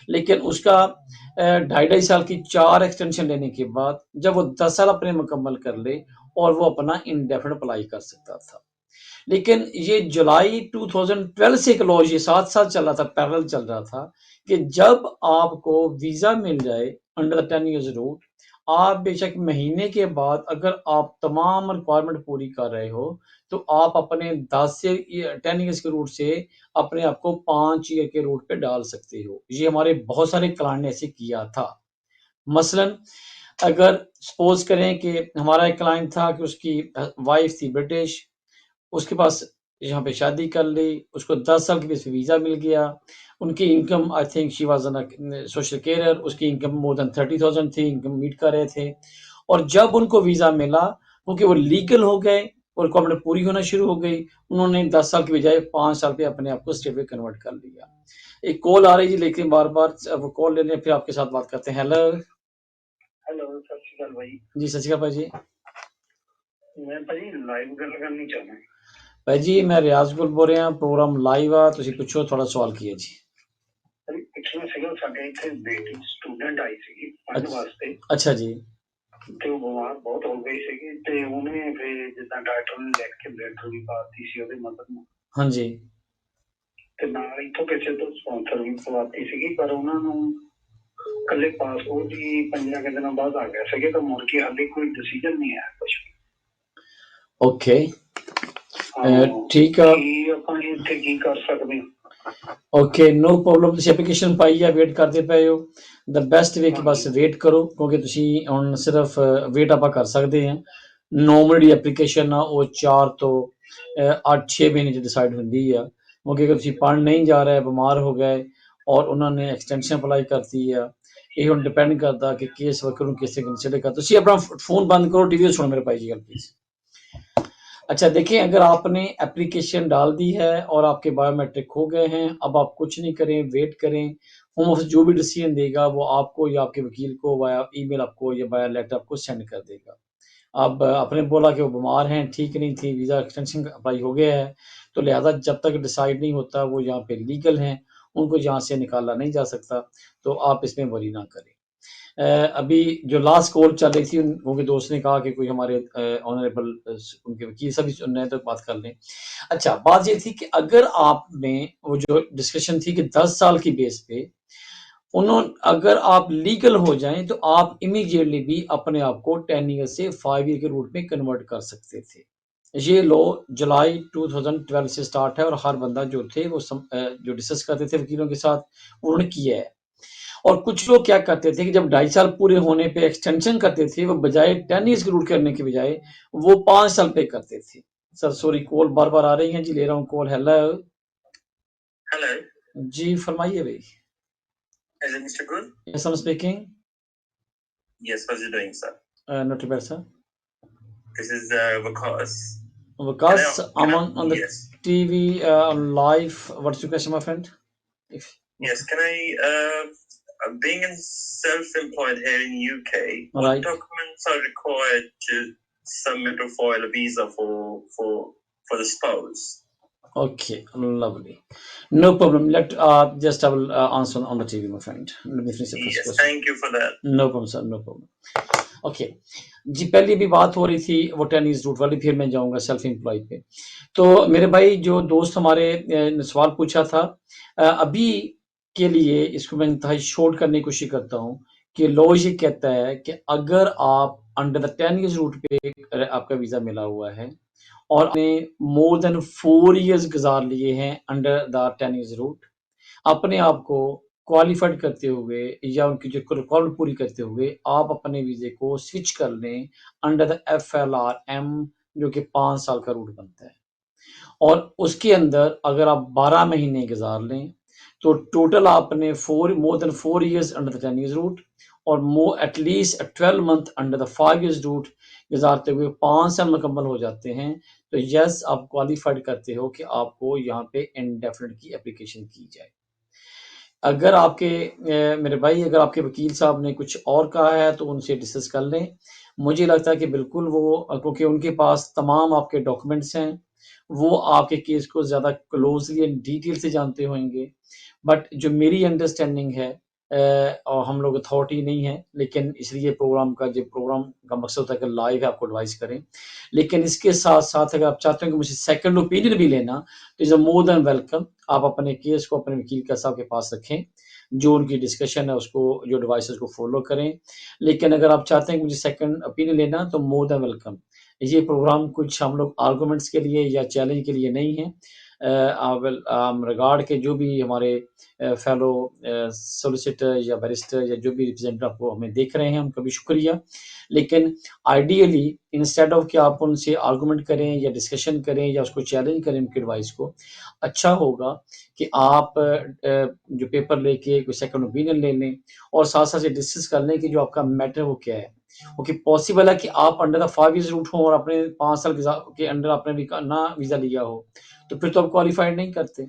लेकिन उसका 2.5 साल की 4 एक्सटेंशन लेने के बाद जब वो 10 साल अपने मुकम्मल कर ले और वो अपना इंडेफिनिट अप्लाई कर सकता था। लेकिन ये जुलाई 2012 से एक लॉ ये 7 साल चल रहा था, पैरेलल चल रहा था कि जब आपको वीज़ा मिल जाए अंडर द 10 इयर्स रूट, आप बेशक महीने के बाद अगर आप तमाम रिक्वायरमेंट पूरी कर रहे हो, तो आप अपने 10 से 10 इयर्स के रूट से अपने आप को 5 ईयर के रूट पे डाल सकते हो। ये हमारे बहुत सारे क्लाइंट ने ऐसे किया था। मसलन अगर सपोज़ करें कि हमारा एक क्लाइंट था कि उसकी वाइफ़ थी ब्रिटिश, उसके पास यहाँ पे शादी कर ली, उसको 10 साल के बेस पे वीज़ा मिल गया। उनकी income I think she was an social carer, उसकी इनकम मोर देन 30,000 थी, इनकम मीट कर रहे थे। और जब उनको वीज़ा मिला, क्योंकि वो लीगल हो गए और रिक्वायरमेंट पूरी होना शुरू हो गई, उन्होंने 10 साल की बजाय 5 साल पे अपने आप को स्टेट में कन्वर्ट कर लिया। एक कॉल आ रही है लेकिन बार-बार वो कॉल ले लें फिर आपके साथ बात करते हैं। हेलो। हेलो, सत श्री अकाल भाई। जी, सत श्री अकाल भाई जी। मैं भाई लाइव गल करनी चाहना। भाई जी मैं रियाज गुल बोल रहा, प्रोग्राम लाइव आ, तुसीं पुछो, थोड़ा सवाल कीए जी। पिछले सीगा ਸਾਡੇ ਇੱਥੇ ਬੇਟੀ ਸਟੂਡੈਂਟ ਆਈ ਸੀਗੀ ਪੜ੍ਹਨ ਵਾਸਤੇ। ਅੱਛਾ ਜੀ। ਤੇ ਉਹ ਬਿਮਾਰ ਬਹੁਤ ਹੋ ਗਈ ਸੀਗੀ ਤੇ ਉਹਨੇ ਫਿਰ ਜਿੱਦਾਂ ਡਾਕਟਰ ਨੇ ਲਿਖ ਕੇ ਬਲੱਡ ਵੀ ਪਾਤੀ ਸੀ ਉਹਦੇ ਮਦਰ ਨੂੰ। ਹਾਂਜੀ। ਤੇ ਨਾਲ ਇੱਥੋਂ ਕਿਸੇ ਤੋਂ ਸਪਾਂਸਰ ਵੀ ਪਵਾਤੀ ਸੀਗੀ, ਪਰ ਉਹਨਾਂ ਨੂੰ ਕੱਲੇ ਪਾਸਪੋਰਟ ਹੀ 5 ਦਿਨਾਂ ਬਾਅਦ ਆ ਗਿਆ ਸੀਗੇ, ਤਾਂ ਮੁੜ ਕੇ ਹਾਲੇ ਕੋਈ ਡਿਸੀਜਨ ਨਹੀਂ ਆਇਆ ਕੁਝ। ਓਕੇ, ਠੀਕ ਆ। ਕੀ ਆਪਾਂ ਇੱਥੇ ਕੀ ਕਰ ਸਕਦੇ ਹਾਂ? Okay no problem. तुसीं एप्लीकेशन पाई है, वेट करते पे हो। द बेस्ट वे कि बस वेट करो, क्योंकि तुसीं हुण सिर्फ वेट आपां कर सकते हैं। नॉर्मल एप्लीकेशन आ वो 4 तो 8-6 महीने च डिसाइड होंदी है, क्योंकि अगर तुसीं पढ़ नहीं जा रहे, बीमार हो गए और उन्होंने एक्सटेंशन अप्लाई करती है, ये हुण डिपेंड करता कि केस वर्कर नूं किस कंसीडर कर। तुसीं अपना फोन बंद करो, टीवी सुनो मेरे भाई जी गल प्लीज़। अच्छा देखिए, अगर आपने एप्लीकेशन डाल दी है और आपके बायोमेट्रिक हो गए हैं, अब आप कुछ नहीं करें, वेट करें। होम ऑफिस जो भी डिसीजन देगा वो आपको या आपके वकील को वाया ईमेल आपको या वाया लेटर आपको सेंड कर देगा। अब आपने बोला कि वो बीमार हैं, ठीक नहीं थी, वीज़ा एक्सटेंशन अप्लाई हो गया है, तो लिहाजा जब तक डिसाइड नहीं होता वो यहाँ पे लीगल हैं, उनको यहाँ से निकाला नहीं जा सकता, तो आप इसमें वरी ना करें। अभी जो लास्ट कॉल चल रही थी उनके दोस्त ने कहा कि कोई हमारे ऑनरेबल उनके वकील साहब भी सुन रहे हैं तो बात कर लें। अच्छा, बात ये थी कि अगर आपने वो जो डिस्कशन थी कि 10 साल की बेस पे अगर आप लीगल हो जाएं तो आप इमीडिएटली भी अपने आप को 10 ईयर से 5 ईयर के रूट में कन्वर्ट कर सकते थे। ये लॉ जुलाई 2012 से स्टार्ट है और हर बंदा जो थे वो जो डिस्कस करते थे वकीलों के साथ उन्होंने किया है। और कुछ लोग क्या करते थे कि जब 2.5 साल पूरे होने पे एक्सटेंशन करते थे, वो बजाय 10 ईयर्स की रूट करने के बजाय वो 5 साल पे करते थे। सर सॉरी, कॉल बार-बार आ रही है जी, ले रहा हूँ कॉल। हेलो। हेलो जी फरमाइए भाई। Is it Mr. Gul? Yes, I am speaking. Yes, how's you doing, sir? Not too bad sir. This is Vikas. Vikas, I'm Can I, on the yes, TV live. What's your question, my friend? yes. Can I, being in self-employed here in UK, what Right. documents are required to submit or file a visa for the spouse? Okay, lovely. No problem. I will answer on the TV, my friend. Let me finish the first Yes, question. thank you for that. No problem, sir. No problem. Okay ji, पहले भी बात हो रही थी वो tennis root वाली, फिर मैं जाऊंगा सेल्फ एम्प्लॉय पे। तो मेरे भाई जो दोस्त हमारे ने सवाल पूछा था, अभी के लिए इसको मैं इंतहाई शॉर्ट करने की कोशिश करता हूँ कि लॉ ये कहता है कि अगर आप अंडर द 10 ईयर्स रूट पे आपका वीजा मिला हुआ है और आपने मोर देन 4 इयर्स गुजार लिए हैं अंडर द 10 इयर्स रूट, अपने आप को क्वालिफाइड करते हुए या उनकी जो रिक्वायरमेंट पूरी करते हुए आप अपने वीजे को स्विच कर लें अंडर द FLRM, जो कि 5 साल का रूट बनता है। और उसके अंदर अगर आप 12 महीने गुजार लें तो टोटल आपने more than 4 years under the 10 years route और at least 12 month under the 5 years route गुजारते हुए 5 साल मुकम्मल हो जाते हैं, तो यस आप क्वालिफाइड करते हो कि आपको यहाँ पे इंडेफिनिट की एप्लीकेशन की जाए। अगर आपके मेरे भाई अगर आपके वकील साहब ने कुछ और कहा है तो उनसे डिस्कस कर लें। मुझे लगता है कि बिल्कुल वो क्योंकि उनके पास तमाम आपके डॉक्यूमेंट्स हैं, वो आपके केस को ज़्यादा क्लोज़ली एंड डिटेल से जानते होंगे। बट जो मेरी अंडरस्टैंडिंग है, और हम लोग अथॉरिटी नहीं है, लेकिन इसलिए प्रोग्राम का मकसद होता है कि लाइव आपको एडवाइस करें। लेकिन इसके साथ-साथ अगर आप चाहते हो कि मुझसे सेकंड ओपिनियन भी लेना, तो इज़ मोर देन वेलकम। आप अपने केस को अपने वकील का साहब के पास रखें, जो उनकी डिस्कशन है उसको, जो एडवाइस है उसको फॉलो करें। लेकिन अगर आप चाहते हैं कि मुझे सेकंड ओपिनियन लेना, तो मोर देन वेलकम। ये प्रोग्राम कुछ हम लोग आर्गुमेंट्स के लिए या चैलेंज के लिए नहीं है। रिगार्ड के जो भी हमारे फेलो सॉलिसिटर या बैरिस्टर या जो भी रिप्रेजेंटेटिव आपको हमें देख रहे हैं, उनका भी शुक्रिया। लेकिन आइडियली इंस्टेड ऑफ कि आप उनसे आर्गुमेंट करें या डिस्कशन करें या उसको चैलेंज करें उनकी एडवाइस को, अच्छा होगा कि आप जो पेपर लेके कोई सेकंड ओपिनियन ले लें और साथ-साथ ये डिस्कस कर लें कि जो आपका मैटर वो क्या है। ओके, पॉसिबल है कि आप अंडर द 5 ईयर्स रूट हो और आपने 5 साल के अंडर आपने ना वीज़ा लिया हो, तो फिर तो आप क्वालिफाइड नहीं करते।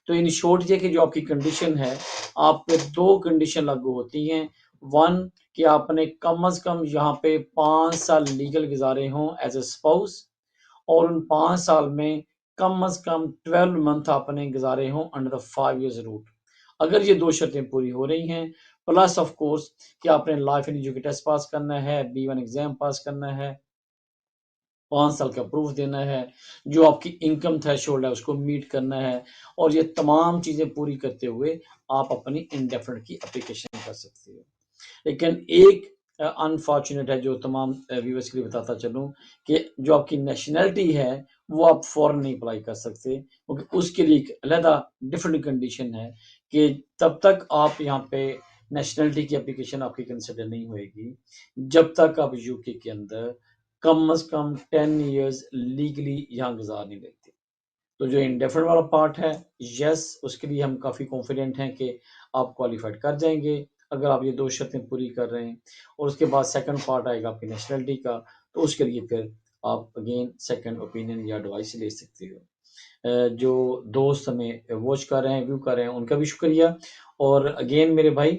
तो इन शॉर्ट ये कि जो आपकी कंडीशन है, आप पे 2 कंडीशन लागू होती हैं। 1 कि आपने कम से कम यहाँ पे 5 साल लीगल गुज़ारे हों एज़ अ स्पाउस और उन 5 साल में कम से कम 12 मंथ आपने गुज़ारे हों अंडर द 5 इयर्स रूट। अगर ये 2 शर्तें पूरी हो रही हैं, प्लस ऑफ कोर्स कि आपने life and educate test pass करना है, B1 एग्ज़ाम पास करना है, 5 साल का प्रूफ देना है, जो आपकी इनकम थ्रेशोल्ड है उसको मीट करना है और ये तमाम चीज़ें पूरी करते हुए आप अपनी इंडेफिनिट की एप्लीकेशन कर सकते हो। लेकिन एक अनफॉर्चुनेट है जो तमाम व्यूअर्स के लिए बताता चलूँ कि जो आपकी नेशनैलिटी है, वो आप फ़ौरन नहीं अप्लाई कर सकते क्योंकि उसके लिए एक अलहदा डिफरेंट कंडीशन है कि तब तक आप यहाँ पे नेशनैलिटी की एप्लीकेशन आपकी कंसिडर नहीं होएगी, जब तक आप यूके के अंदर कम से कम 10 इयर्स लीगली यहाँ गुज़ार नहीं लेते। तो जो इंडेफिनिट वाला पार्ट है, यस उसके लिए हम काफ़ी कॉन्फिडेंट हैं कि आप क्वालिफ़ाइड कर जाएँगे, अगर आप ये 2 शर्तें पूरी कर रहे हैं और उसके बाद सेकंड पार्ट आएगा आपकी नेशनैलिटी का, तो उसके लिए फिर आप अगेन सेकंड ओपिनियन या एडवाइस ले सकते हो। जो दोस्त हमें वॉच कर रहे हैं, व्यू कर रहे हैं, उनका भी शुक्रिया और अगेन मेरे भाई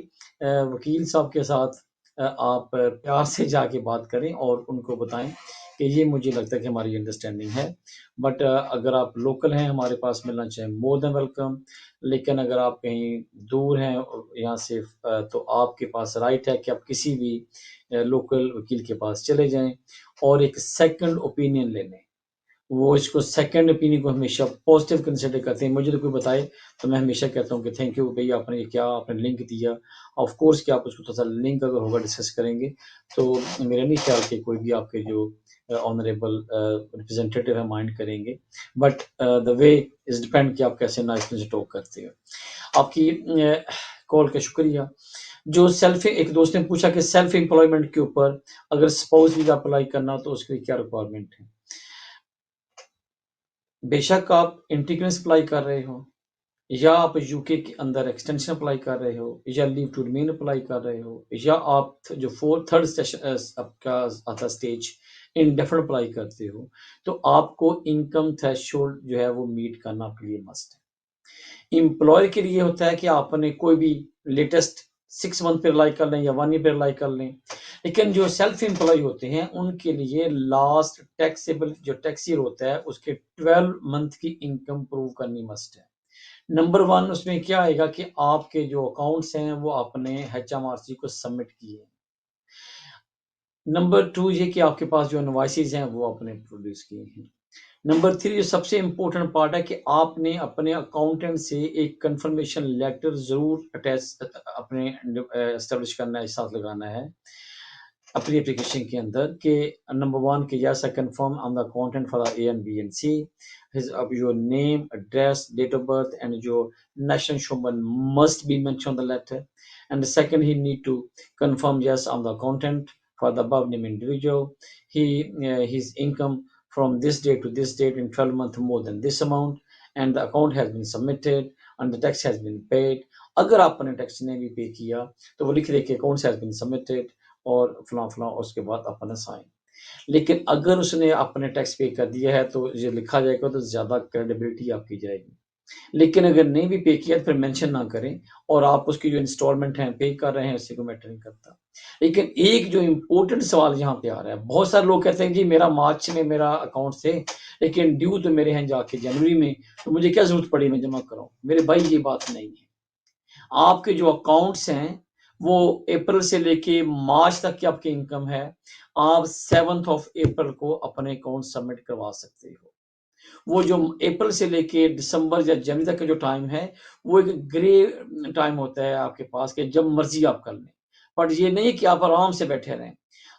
वकील साहब के साथ आप प्यार से जाके बात करें और उनको बताएँ कि ये मुझे लगता है कि हमारी अंडरस्टैंडिंग है। बट अगर आप लोकल हैं, हमारे पास मिलना चाहें, मोर देन वेलकम। लेकिन अगर आप कहीं दूर हैं यहाँ से तो आपके पास राइट है कि आप किसी भी लोकल वकील के पास चले जाएं और एक सेकंड ओपिनियन ले लें। वो इसको सेकंड ओपिनियन को हमेशा पॉजिटिव कंसिडर करते हैं। मुझे तो कोई बताए तो मैं हमेशा कहता हूँ कि थैंक यू भैया, आपने क्या आपने लिंक दिया। ऑफ कोर्स कि आप उसको थोड़ा सा लिंक अगर होगा डिस्कस करेंगे तो मेरा नहीं ख्याल कि कोई भी आपके जो ऑनरेबल रिप्रेजेंटेटिव है माइंड करेंगे। But the way is depend कि आप कैसे नाइसली से टॉक करते हो। आपकी कॉल का शुक्रिया। जो सेल्फ, एक दोस्त ने पूछा कि सेल्फ एम्प्लॉयमेंट के ऊपर अगर स्पाउस वीजा अप्लाई करना तो उसके लिए क्या रिक्वायरमेंट है। बेशक आप इंटीग्रेंस अप्लाई कर रहे हो या आप यूके के अंदर एक्सटेंशन अप्लाई कर रहे हो या लीव टू रिमेन अप्लाई कर रहे हो या आप जो थर्ड सेशन आपका आता स्टेज इंडेफिनिट अप्लाई करते हो, तो आपको इनकम थ्रेशोल्ड जो है वो मीट करना आपके लिए मस्ट है। एम्प्लॉयर के लिए होता है कि आपने कोई भी लेटेस्ट 6 मंथ पे अप्लाई कर लें या 1 ईयर पे अप्लाई कर लें। लेकिन जो सेल्फ एम्प्लॉय होते हैं उनके लिए लास्ट टैक्सेबल जो टैक्स ईयर होता है उसके 12 मंथ की इनकम प्रूव करनी मस्ट है। नंबर 1 उसमें क्या आएगा कि आपके जो अकाउंट्स हैं वो आपने एचएमआरसी को सबमिट किए। नंबर 2 ये कि आपके पास जो इनवॉइसेस हैं वो आपने प्रोड्यूस किए हैं। नंबर 3 जो सबसे इम्पोर्टेंट पार्ट है कि आपने अपने अकाउंटेंट से एक कंफर्मेशन लेटर जरूर अटैच अपने एस्टेब्लिश करना है, साथ लगाना है अपनी एप्लीकेशन के अंदर कि नंबर 1 कि yes I confirm I am the accountant for A and B and C, his your name, address, date of birth and your national insurance must be mentioned on the letter. And the second, he need to confirm yes I'm the accountant for the above named individual. His income from this date to this date in 12 months more than this amount and the account has been submitted and the tax has been paid. अगर आपने tax नहीं भी पे किया तो वो लिख दे कि अकाउंट हैज बीन सबमिटेड और फलां फलां, उसके बाद अपना साइन। लेकिन अगर उसने अपने टैक्स पे कर दिया है तो ये लिखा जाएगा तो ज़्यादा क्रेडिबिलिटी आपकी जाएगी। लेकिन अगर नहीं भी पे किया तो फिर मेंशन ना करें और आप उसकी जो इंस्टॉलमेंट है पे कर रहे हैं उससे कोई मैटर नहीं करता। लेकिन एक जो इम्पोर्टेंट सवाल यहाँ पे आ रहा है, बहुत सारे लोग कहते हैं जी मेरा मार्च में मेरा अकाउंट थे लेकिन ड्यू तो मेरे हैं जाके जनवरी में, तो मुझे क्या जरूरत पड़ी मैं जमा कराऊं। मेरे भाई ये बात नहीं है। आपके जो अकाउंट्स हैं वो अप्रैल से लेके मार्च तक की आपकी इनकम है, आप 7th of अप्रैल को अपने अकाउंट सबमिट करवा सकते हो। वो जो अप्रैल से लेके दिसंबर या जनवरी तक का जो टाइम है वो एक ग्रे टाइम होता है आपके पास कि जब मर्जी आप कर लें, बट ये नहीं कि आप आराम से बैठे रहें।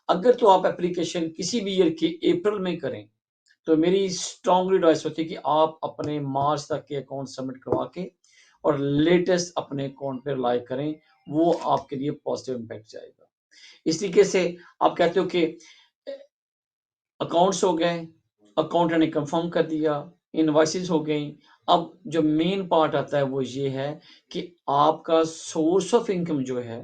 अगर तो आप एप्लीकेशन किसी भी ईयर के अप्रैल में करें तो मेरी स्ट्रांगली एडवाइस होती है कि आप अपने मार्च तक के अकाउंट सबमिट करवा के और लेटेस्ट अपने अकाउंट पे अप्लाई करें, वो आपके लिए पॉजिटिव इम्पैक्ट जाएगा। इस तरीके से आप कहते हो कि अकाउंट्स हो गए, अकाउंटेंट ने कंफर्म कर दिया, इनवॉइसेस हो गई। अब जो मेन पार्ट आता है वो ये है कि आपका सोर्स ऑफ इनकम जो है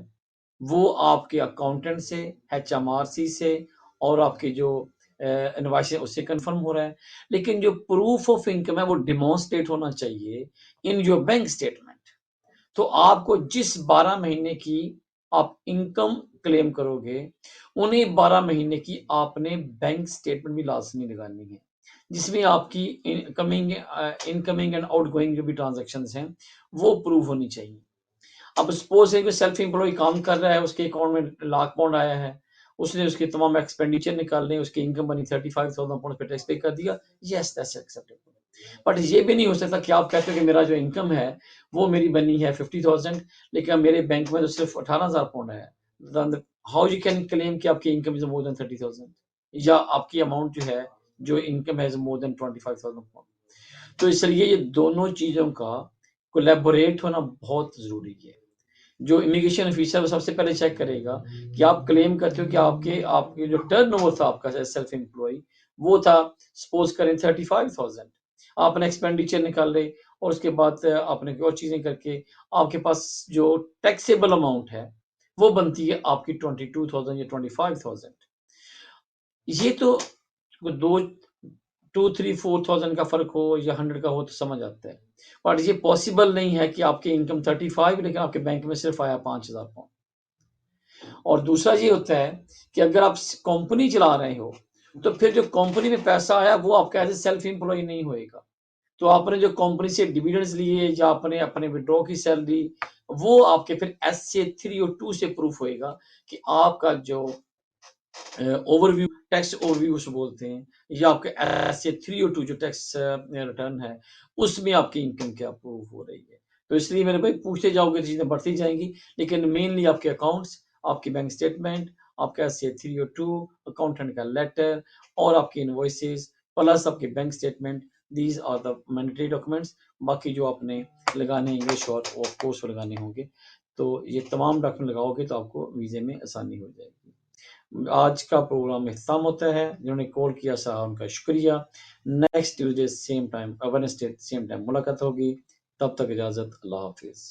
वो आपके अकाउंटेंट से, एचएमआरसी से और आपके जो इनवॉइस उससे कंफर्म हो रहा है। लेकिन जो प्रूफ ऑफ इनकम है वो डेमोन्स्ट्रेट होना चाहिए इन योर बैंक स्टेटमेंट। तो आपको जिस 12 महीने की आप इनकम क्लेम करोगे उन्हीं 12 महीने की आपने बैंक स्टेटमेंट भी लाजमी लगानी है, जिसमें आपकी इनकमिंग एंड आउटगोइंग जो भी ट्रांजैक्शंस हैं वो प्रूव होनी चाहिए। अब सपोज है कि सेल्फ एम्प्लॉय काम कर रहा है, उसके अकाउंट में £1,00,000 आया है, उसने उसके तमाम एक्सपेंडिचर निकालने, उसकी इनकम बनी £35,000 पे टैक्स पे कर दिया, यस दैट्स एक्सेप्टेबल। बट ये भी नहीं हो सकता कि आप कहते हो कि मेरा जो इनकम है वो मेरी बनी है 50,000 लेकिन मेरे बैंक में तो सिर्फ £18,000 है। हाउ यू कैन क्लेम कि आपकी इनकम इज मोर देन 30,000 या आपकी अमाउंट जो है जो इनकम है मोर देन 25,000। तो इसलिए ये दोनों चीजों का कोलैबोरेट होना बहुत जरूरी है। जो इमिग्रेशन ऑफिसर वो सबसे पहले चेक करेगा कि आप क्लेम करते हो कि आपके जो टर्नओवर था आपका सेल्फ एम्प्लॉय वो था सपोज करें 35,000, आपने एक्सपेंडिचर निकाल ले और उसके बाद आपने और चीजें करके आपके पास जो टैक्सेबल अमाउंट है वो बनती है आपकी 22,000 या 25,000। ये तो दो 2-3-4,000 का फर्क हो या 100 का हो तो समझ आता है, बट ये पॉसिबल नहीं है कि आपकी इनकम 35 लेकिन आपके बैंक में सिर्फ आया £5,000। और दूसरा ये होता है कि अगर आप कंपनी चला रहे हो तो फिर जो कंपनी में पैसा आया वो आपका एज ए सेल्फ एम्प्लॉय नहीं होएगा। तो आपने जो कंपनी से डिविडेंड्स लिए या आपने अपने विड्रॉ की सैलरी, वो आपके फिर एसए 302 से प्रूफ होएगा कि आपका जो ओवरव्यू, टैक्स ओवरव्यू उसे बोलते हैं, या आपके एसए 302 जो टैक्स रिटर्न है, उसमें आपकी इनकम क्या प्रूफ हो रही है। तो इसलिए मेरे भाई पूछते जाओगे तो चीजें बढ़ती जाएंगी, लेकिन मेनली आपके अकाउंट्स, आपकी बैंक स्टेटमेंट, आपका एसए 302, अकाउंटेंट का लेटर और आपकी इनवॉइसेस प्लस आपके bank statement, these are the mandatory documents. बाकी जो आपने लगाने इंग्लिश और ऑफ कोर्स लगाने होंगे, तो ये तमाम डॉक्यूमेंट लगाओगे तो आपको वीजे में आसानी हो जाएगी। आज का प्रोग्राम इख्तिताम होता है। जिन्होंने कॉल किया साहब उनका शुक्रिया। Next Tuesday same time, Wednesday same time मुलाकात होगी। तब तक इजाजत, अल्लाह हाफिज।